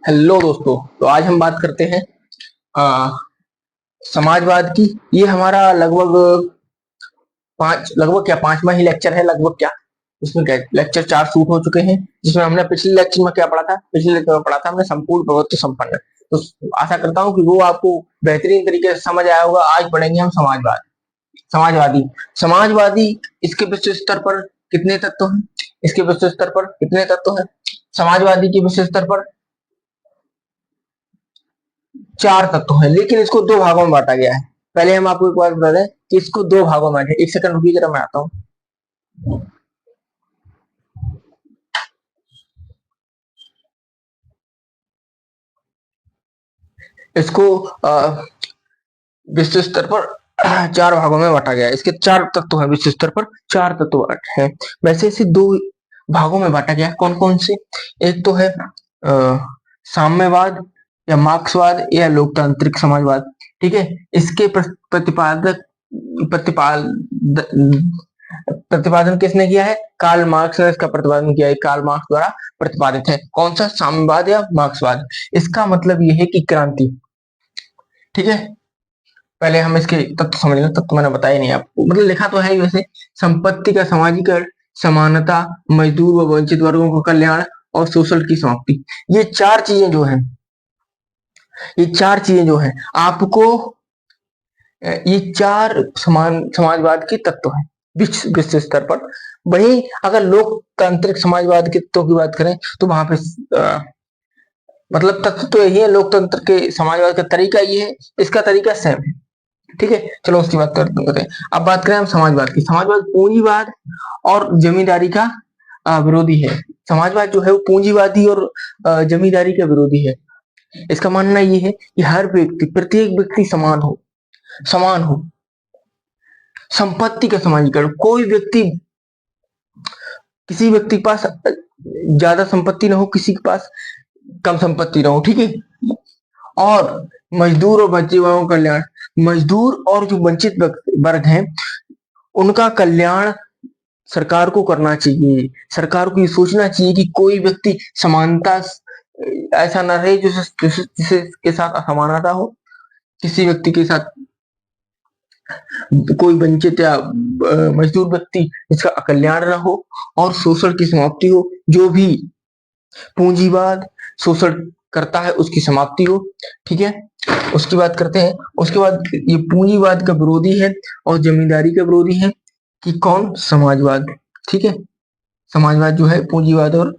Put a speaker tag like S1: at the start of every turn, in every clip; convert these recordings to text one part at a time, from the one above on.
S1: Hello दोस्तों। तो आज हम बात करते हैं आ, समाजवाद की। ये हमारा लगभग क्या पांचवा ही लेक्चर है लगभग क्या। उसमें क्या लेक्चर 4 शूट हो चुके हैं, जिसमें हमने पिछले लेक्चर में क्या पढ़ा था। पिछले लेक्चर में पढ़ा था हमने संपूर्ण प्रभुत्व संपन्न। तो आशा करता हूँ कि वो आपको बेहतरीन तरीके से समझ आया होगा। आज पढ़ेंगे हम समाजवादी। समाजवादी इसके विश्व स्तर पर कितने तत्व हैं? इसके विश्व स्तर पर कितने तत्व हैं? समाजवादी के विश्व स्तर पर 4 तत्व हैं, लेकिन इसको 2 भागों में बांटा गया है। पहले हम आपको एक बात बता दें कि इसको 2 भागों में बांटे। एक सेकंड रुकिए, जरा मैं आता हूँ। इसको विश्व स्तर पर 4 भागों में बांटा गया है। इसके 4 तत्व हैं। विश्व स्तर पर 4 तत्व हैं। वैसे इसे 2 भागों में बांटा गया है। कौन कौन से? एक तो है साम्यवाद या मार्क्सवाद या लोकतांत्रिक समाजवाद। ठीक है। इसके प्रतिपादक प्रतिपाद प्रतिपादन किसने किया है? कार्ल मार्क्स ने इसका प्रतिपादन किया है। कार्ल मार्क्स द्वारा प्रतिपादित है। कौन सा? साम्यवाद या मार्क्सवाद। इसका मतलब यह है कि क्रांति। ठीक है। पहले हम इसके तत्व समझ लें। तत्व मैंने बताया नहीं आपको, मतलब लिखा तो है ही वैसे। संपत्ति का समाजीकरण, समानता, मजदूर व वंचित वर्गों का कल्याण और शोषण की समाप्ति। ये 4 चीजें जो हैं, ये 4 चीजें जो हैं आपको, ये 4 समाजवाद के तत्व हैं विश्व स्तर पर। वही अगर लोकतांत्रिक समाजवाद के तत्वों की बात करें तो वहां पे मतलब तत्व तो यही है। लोकतंत्र के समाजवाद का तरीका ये है, इसका तरीका सेम है। ठीक है। चलो उसकी बात करते हैं। अब बात करें हम समाजवाद की। समाजवाद पूंजीवाद और जमींदारी का विरोधी है। समाजवाद जो है वो पूंजीवादी और जमींदारी का विरोधी है। इसका मानना ये है कि हर व्यक्ति, प्रत्येक व्यक्ति समान हो। संपत्ति का समाजीकरण, कोई व्यक्ति, किसी व्यक्ति के पास ज्यादा संपत्ति ना हो, किसी के पास कम संपत्ति ना हो। ठीक है। और मजदूर और वंचित वर्गों का कल्याण, मजदूर और जो वंचित वर्ग हैं उनका कल्याण सरकार को करना चाहिए। सरकार को ये सोचना चाहिए कि कोई व्यक्ति समानता, ऐसा ना रहे जिसे के साथ असमानता हो। किसी व्यक्ति के साथ कोई वंचित या मजदूर व्यक्ति इसका कल्याण न हो और शोषण की समाप्ति हो। जो भी पूंजीवाद शोषण करता है उसकी समाप्ति हो। ठीक है। उसकी बात करते हैं। उसके बाद ये पूंजीवाद का विरोधी है और जमींदारी का विरोधी है कि कौन? समाजवाद। ठीक है। समाजवाद जो है पूंजीवाद और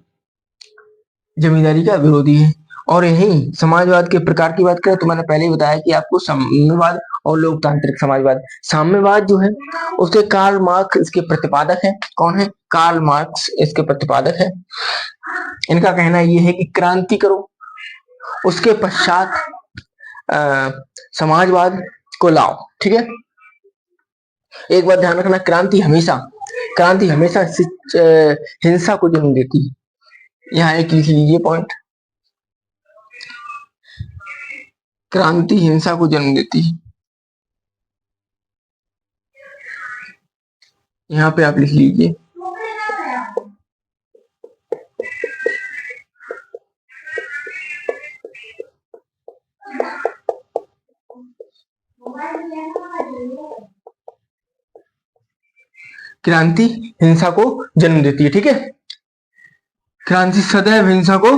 S1: जमींदारी का विरोधी है। और यही समाजवाद के प्रकार की बात करें तो मैंने पहले ही बताया कि आपको साम्यवाद और लोकतांत्रिक समाजवाद। साम्यवाद जो है उसके कार्ल मार्क्स इसके प्रतिपादक है। कौन है? कार्ल मार्क्स इसके प्रतिपादक है। इनका कहना यह है कि क्रांति करो, उसके पश्चात समाजवाद को लाओ। ठीक है। एक बात ध्यान रखना, क्रांति हमेशा हिंसा को जन्म देती है। यहाँ एक लिख लीजिए पॉइंट, क्रांति हिंसा को जन्म देती है। यहाँ पे आप लिख लीजिए। क्रांति हिंसा को जन्म देती है। ठीक है। क्रांति सदैव हिंसा को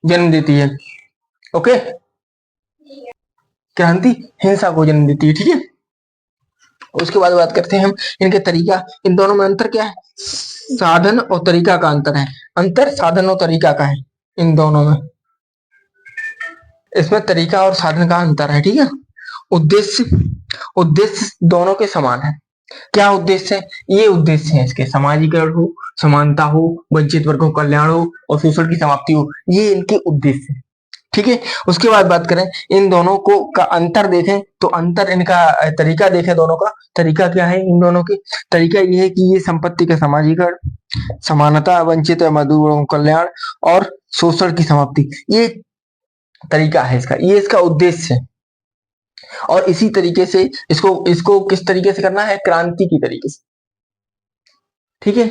S1: जन्म देती है। ओके। क्रांति हिंसा को जन्म देती है। ठीक है। उसके बाद बात करते हैं हम इनके तरीका। इन दोनों में अंतर क्या है? साधन और तरीका का अंतर है। अंतर साधन और तरीका का है इन दोनों में। इसमें तरीका और साधन का अंतर है। ठीक है। उद्देश्य उद्देश्य दोनों के समान है। क्या उद्देश्य है? ये उद्देश्य है इसके समाजीकरण हो, समानता हो, वंचित वर्गों का कल्याण हो और शोषण की समाप्ति हो। ये इनके उद्देश्य है। ठीक है। उसके बाद बात करें इन दोनों को का अंतर देखें तो अंतर इनका तरीका देखें। दोनों का तरीका क्या है? इन दोनों की तरीका ये है कि ये संपत्ति का समाजीकरण, समानता, वंचित मजदूरों का कल्याण और शोषण की समाप्ति, ये तरीका है इसका, ये इसका उद्देश्य है। और इसी तरीके से इसको इसको किस तरीके से करना है? क्रांति की तरीके से। ठीक है।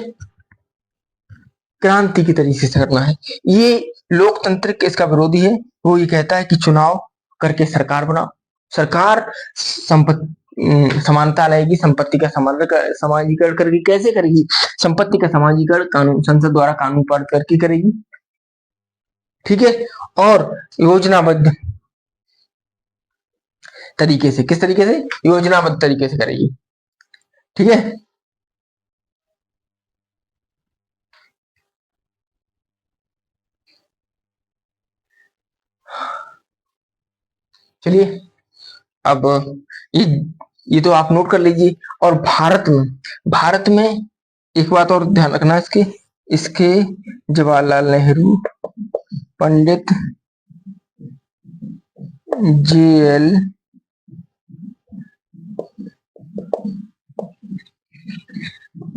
S1: क्रांति की तरीके से करना है। ये लोकतंत्र इसका विरोधी है। वो ये कहता है कि चुनाव करके सरकार बनाओ, सरकार समानता लाएगी, संपत्ति का समाजीकरण करेगी। कैसे करेगी? संपत्ति का समाजीकरण कानून, संसद द्वारा कानून पारित करके करेगी, ठीक है। और योजनाबद्ध तरीके से, किस तरीके से? योजनाबद्ध तरीके से करेगी, ठीक है। चलिए अब ये ये तो आप नोट कर लीजिए। और भारत में एक बात और ध्यान रखना इसके इसके जवाहरलाल नेहरू, पंडित JL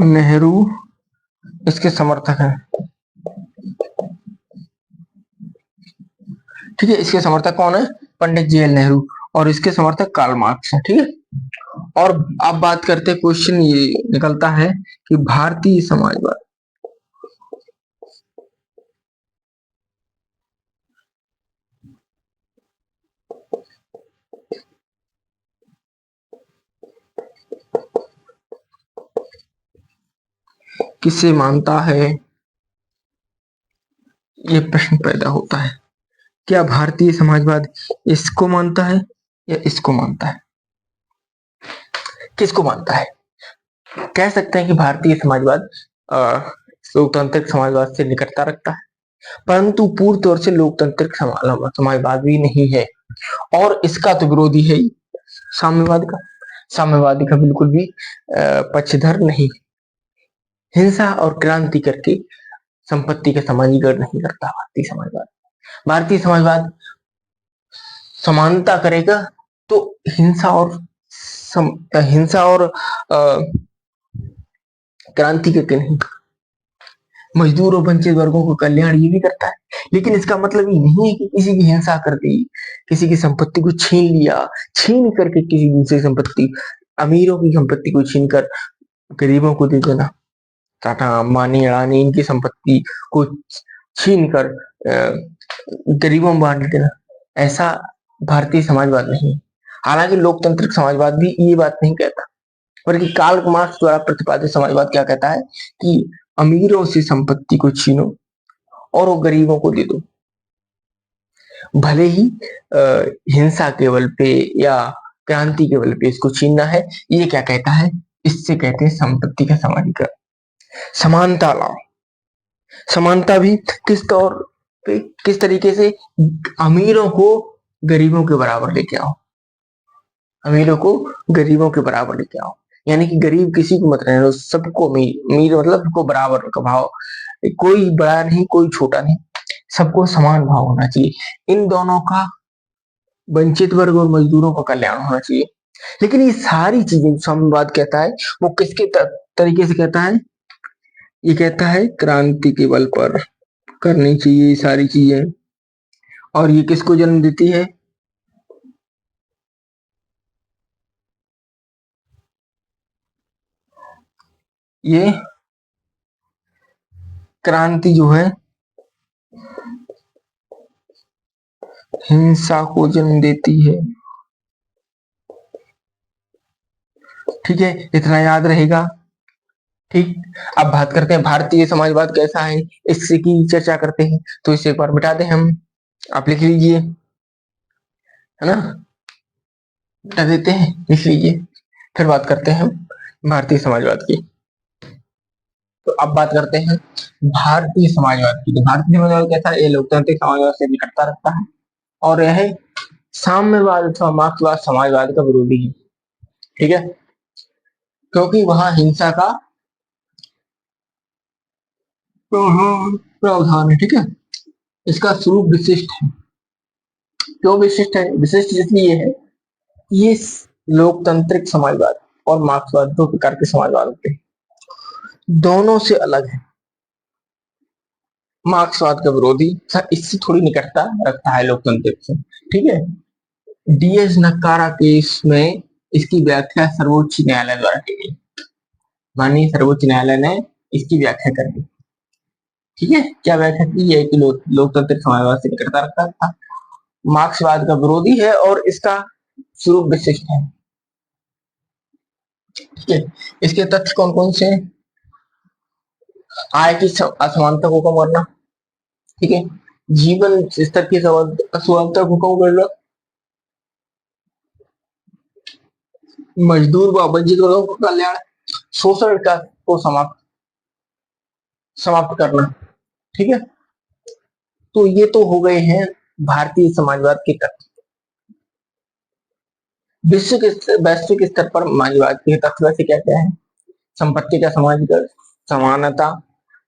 S1: नेहरू इसके समर्थक हैं, ठीक है। इसके समर्थक कौन है? पंडित JL नेहरू। और इसके समर्थक कार्ल मार्क्स है, ठीक है। और अब बात करते हैं, क्वेश्चन ये निकलता है कि भारतीय समाजवाद किसे मानता है? ये प्रश्न पैदा होता है। क्या भारतीय समाजवाद इसको मानता है या इसको मानता है? किसको मानता है? कह सकते हैं कि भारतीय समाजवाद लोकतांत्रिक समाजवाद से निकटता रखता है, परंतु पूर्ण तौर से लोकतांत्रिक समाजवाद भी नहीं है। और इसका तो विरोधी है ही साम्यवाद का। साम्यवादी का बिल्कुल भी पक्षधर नहीं। हिंसा और क्रांति करके संपत्ति का समाजीकरण नहीं करता भारतीय समाजवाद। भारतीय समाजवाद समानता करेगा तो हिंसा और क्रांति करके नहीं। मजदूर और वंचित वर्गों को कल्याण ये भी करता है, लेकिन इसका मतलब ये नहीं है कि किसी की हिंसा कर दी, किसी की संपत्ति को छीन लिया, छीन करके किसी दूसरी संपत्ति, अमीरों की संपत्ति को छीन कर गरीबों को दे देना। टाटा, अंबानी, अडानी इनकी संपत्ति को छीन कर गरीबों में बांट देना, ऐसा भारतीय समाजवाद नहीं। हालांकि लोकतांत्रिक समाजवाद भी ये बात नहीं कहता, बल्कि कार्ल मार्क्स द्वारा प्रतिपादित समाजवाद क्या कहता है कि अमीरों से संपत्ति को छीनो और वो गरीबों को दे दो। भले ही हिंसा के बल पे या क्रांति के बल पे इसको छीनना है। ये क्या कहता है? इससे कहते हैं संपत्ति का समाजीकरण। समानता लाओ। समानता भी किस तौर पे, किस तरीके से? अमीरों को गरीबों के बराबर लेके आओ, अमीरों को गरीबों के बराबर लेके आओ। यानी कि गरीब किसी को मत रहने दो, सबको अमीर मतलब सबको बराबर का भाव, कोई बड़ा नहीं कोई छोटा नहीं, सबको समान भाव होना चाहिए। इन दोनों का, वंचित वर्ग और मजदूरों का कल्याण होना चाहिए। लेकिन ये सारी चीजें साम्यवाद कहता है वो किसके तरीके से कहता है? ये कहता है क्रांति के बल पर करनी चाहिए ये सारी चीजें। और ये किसको जन्म देती है? ये क्रांति जो है हिंसा को जन्म देती है, ठीक है। इतना याद रहेगा, ठीक। अब बात करते हैं भारतीय समाजवाद कैसा है, इससे की चर्चा करते हैं। तो इसे एक बार मिटा दें हम, आप लिख लीजिए, है ना, मिटा देते हैं, लिख लीजिए। फिर बात करते हैं हम भारतीय समाजवाद की। तो अब बात करते हैं भारतीय समाजवाद की। तो भारतीय समाजवाद कैसा है? ये लोकतांत्रिक समाजवाद से निकटता रखता है और यह साम्यवाद अथवा मार्क्सवाद समाजवाद का विरोधी है, ठीक है, क्योंकि वहां हिंसा का प्रावधान है, ठीक है। इसका स्वरूप विशिष्ट है। क्यों विशिष्ट है? विशिष्ट इसलिए है, ये लोकतांत्रिक समाजवाद और मार्क्सवाद दो प्रकार के समाजवाद होते हैं, दोनों से अलग है। मार्क्सवाद का विरोधी इससे थोड़ी निकटता रखता है लोकतंत्र से, ठीक है। DS नक्कारा केस में इसकी व्याख्या सर्वोच्च न्यायालय द्वारा की गई, माननीय सर्वोच्च न्यायालय ने इसकी व्याख्या कर दी, ठीक है, क्या व्याख्या की है कि लोकतंत्र समाजवाद से निकटता रखता था, मार्क्सवाद का विरोधी है और इसका स्वरूप विशिष्ट है। ठीक है, इसके तथ्य कौन कौन से हैं? आय की असमानता को कम करना, ठीक है, जीवन स्तर की असमानता को कम करना, मजदूर व वंचित वर्गों का कल्याण, शोषण का को समाप्त करना। ठीक है, तो ये तो हो गए हैं भारतीय समाजवाद के तत्व। वैश्विक स्तर पर समाजवाद के तत्व वैसे क्या क्या है? संपत्ति का समाजीकरण, समानता,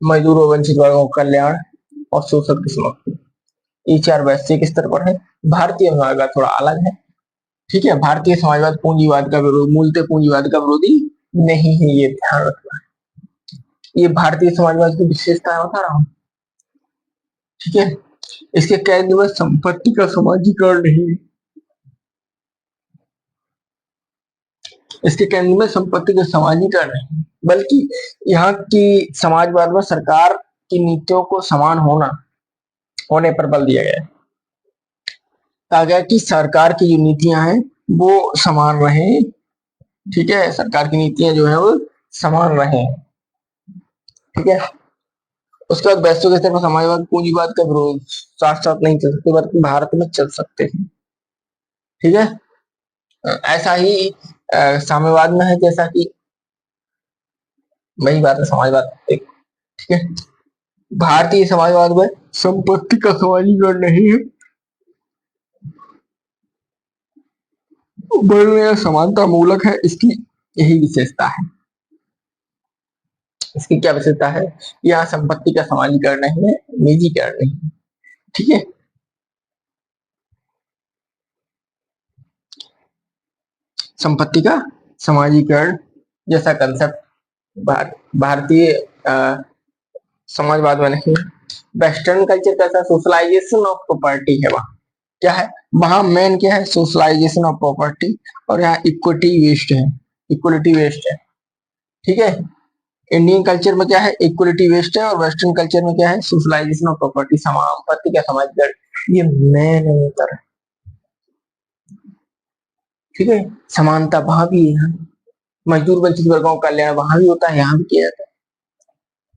S1: मजदूर व वंचित वर्गों का कल्याण और शोषण की समाप्ति। ये चार वैश्विक स्तर पर है। भारतीय समाजवाद थोड़ा अलग है। ठीक है, भारतीय समाजवाद पूंजीवाद का विरोध, मूलतः पूंजीवाद का विरोधी नहीं है, ये ध्यान रखना। ये भारतीय समाजवाद की विशेषता बता रहा हूँ। ठीक है, इसके केंद्र में संपत्ति का समाजीकरण नहीं है। इसके केंद्र में संपत्ति का समाजीकरण नहीं, बल्कि यहाँ की समाजवाद में सरकार की नीतियों को समान होने पर बल दिया गया है। कहा गया कि सरकार की जो नीतियां हैं वो समान रहे। ठीक है, सरकार की नीतियां जो है वो समान रहे। ठीक है, उसके बाद वैश्विक स्तर पर समाजवाद पूंजीवाद का विरोध, साथ साथ नहीं चल सकते बल्कि भारत में चल सकते हैं। ठीक है, ऐसा ही साम्यवाद में है, जैसा कि वही बात है समाजवाद एक। ठीक है, भारतीय समाजवाद में संपत्ति का समाजीकरण नहीं है, वर्ण समानता मूलक है, इसकी यही विशेषता है। इसकी क्या विशेषता है? यहाँ संपत्ति का समाजीकरण नहीं है, निजीकरण नहीं है। ठीक है, संपत्ति का समाजीकरण जैसा कंसेप्ट भारतीय समाजवाद में नहीं है। वेस्टर्न कल्चर कैसा? सोशलाइजेशन ऑफ प्रॉपर्टी है वहां। क्या है वहां? मेन क्या है? Socialization of property. और यहाँ इक्विटी वेस्ट है, इक्वलिटी वेस्ट है। ठीक है, इंडियन कल्चर में क्या है? इक्वलिटी वेस्ट है, और वेस्टर्न कल्चर में क्या है? सोशलाइजेशन ऑफ प्रॉपर्टी, संपत्ति का समाजीकरण। ये मेन अंतर है। ठीक है, समानता वहां भी है, मजदूर वंचित वर्गों का कल्याण वहां भी होता है, यहाँ भी किया जाता है।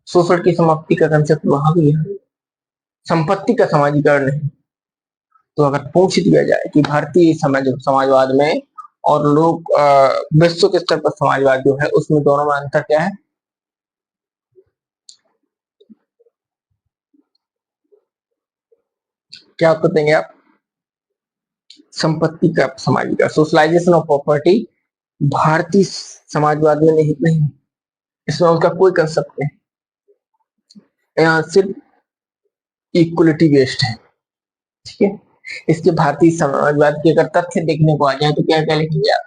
S1: शोषण की समाप्ति का कंसेप्ट वहां भी है, संपत्ति का समाजीकरण नहीं। तो अगर पूछ दिया जाए कि भारतीय समाजवाद में और लोग विश्व के स्तर पर समाजवाद जो है उसमें दोनों में अंतर क्या है? क्या उत्तर देंगे आप? संपत्ति का समाजीकरण, सोशलाइजेशन ऑफ प्रॉपर्टी भारतीय समाजवाद में नहीं, इसमें उसका कोई कंसेप्ट नहीं। यहाँ सिर्फ इक्वलिटी बेस्ड है। ठीक है, इसके भारतीय समाजवाद के अगर तथ्य देखने को आ जाए तो क्या क्या लिखेंगे आप?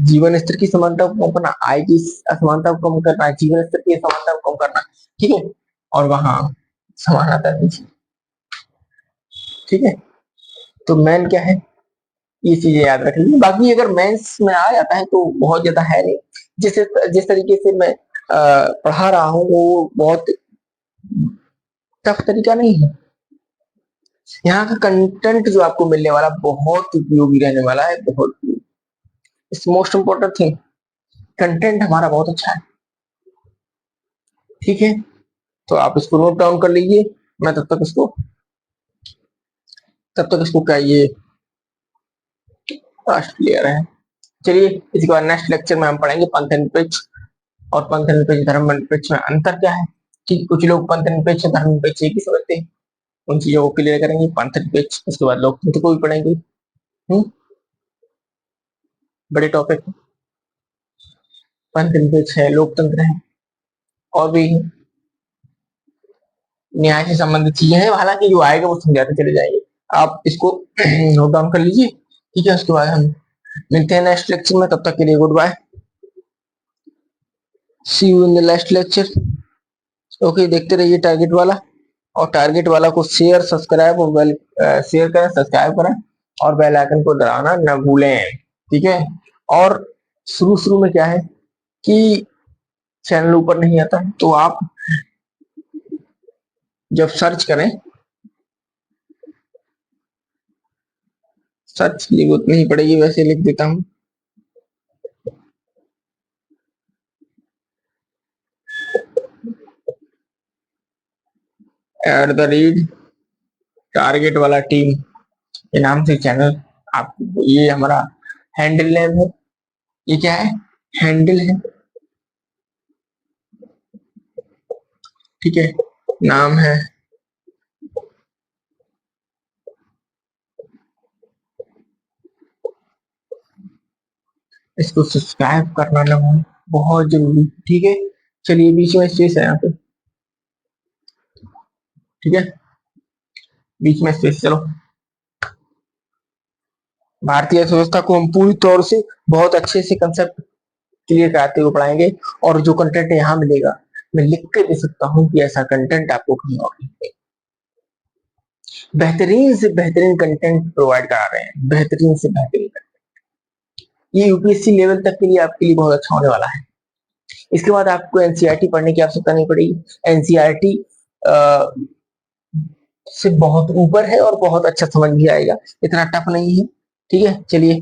S1: जीवन स्तर की समानता को कम करना, आय की असमानता को कम करना, जीवन स्तर की समानता को कम करना। ठीक है, और वहां समानता दीजिए। ठीक है, तो मेन क्या है? ये चीजें याद रख लीजिए। बाकी अगर मेंस में आ जाता है तो बहुत ज्यादा है नहीं। जिस तरीके से मैं पढ़ा रहा हूँ वो बहुत टफ तरीका नहीं है। यहाँ का कंटेंट जो आपको मिलने वाला बहुत उपयोगी रहने वाला है, बहुत। It's most important thing, content हमारा बहुत अच्छा है। ठीक है, तो आप इसको नोट डाउन कर लीजिए। मैं तब तक इसको क्या ये फास्ट क्लियर है। चलिए, इसके बाद नेक्स्ट लेक्चर में हम पढ़ेंगे पंथ एंड पिच, और पंथ एंड पिच, धर्म एंड पिच में अंतर क्या है। ठीक, कुछ लोग पंथ एंड पिच धर्म एंड पिच एक ही समझते हैं, उन चीजों को क्लियर करेंगे। पंथ एंड पिच, उसके बाद लोकतंत्र को भी पढ़ेंगे। बड़े टॉपिक, पंथ एंड पिच है, लोकतंत्र है, और भी न्याय से संबंधित चीजें हैं। हालांकि जो आएगा वो समझाते चले जाएंगे, आप इसको नोट डाउन कर लीजिए। ठीक है, उसके बाद हम मिलते हैं नेक्स्ट लेक्चर में। तब तक के लिए good bye, see you in the next lecture. Okay, देखते रहिए टारगेट वाला, और टारगेट वाला को शेयर सब्सक्राइब और बेल शेयर करें, सब्सक्राइब करें, और बेल आइकन को दबाना न भूलें। ठीक है, और शुरू शुरू में क्या है कि चैनल ऊपर नहीं आता है तो आप जब सर्च करें, सर्च की जरूरत नहीं पड़ेगी, वैसे लिख देता हूं @ टारगेट वाला टीम, ये नाम से चैनल। आप, ये हमारा हैंडल नेम है। ये क्या है? हैंडल है, ठीक है। नाम है, इसको सब्सक्राइब करना ना भूलें, बहुत जरूरी, ठीक है। चलिए, बीच में स्पेस है यहाँ पे, ठीक है, बीच में स्पेस। चलो, भारतीय अर्थव्यवस्था को हम पूरी तौर से बहुत अच्छे से कंसेप्ट क्लियर कराते हुए पढ़ाएंगे, और जो कंटेंट यहाँ मिलेगा, मैं लिख के दे सकता हूँ कि ऐसा कंटेंट आपको कहीं और नहीं मिलेगा। बेहतरीन से बेहतरीन कंटेंट प्रोवाइड करा रहे हैं, बेहतरीन से बेहतरीन। ये यूपीएससी लेवल तक के लिए आपके लिए बहुत अच्छा होने वाला है। इसके बाद आपको एनसीईआरटी पढ़ने की आवश्यकता नहीं पड़ेगी। एनसीईआरटी से बहुत ऊपर है और बहुत अच्छा समझ भी आएगा, इतना टफ नहीं है, ठीक है। चलिए,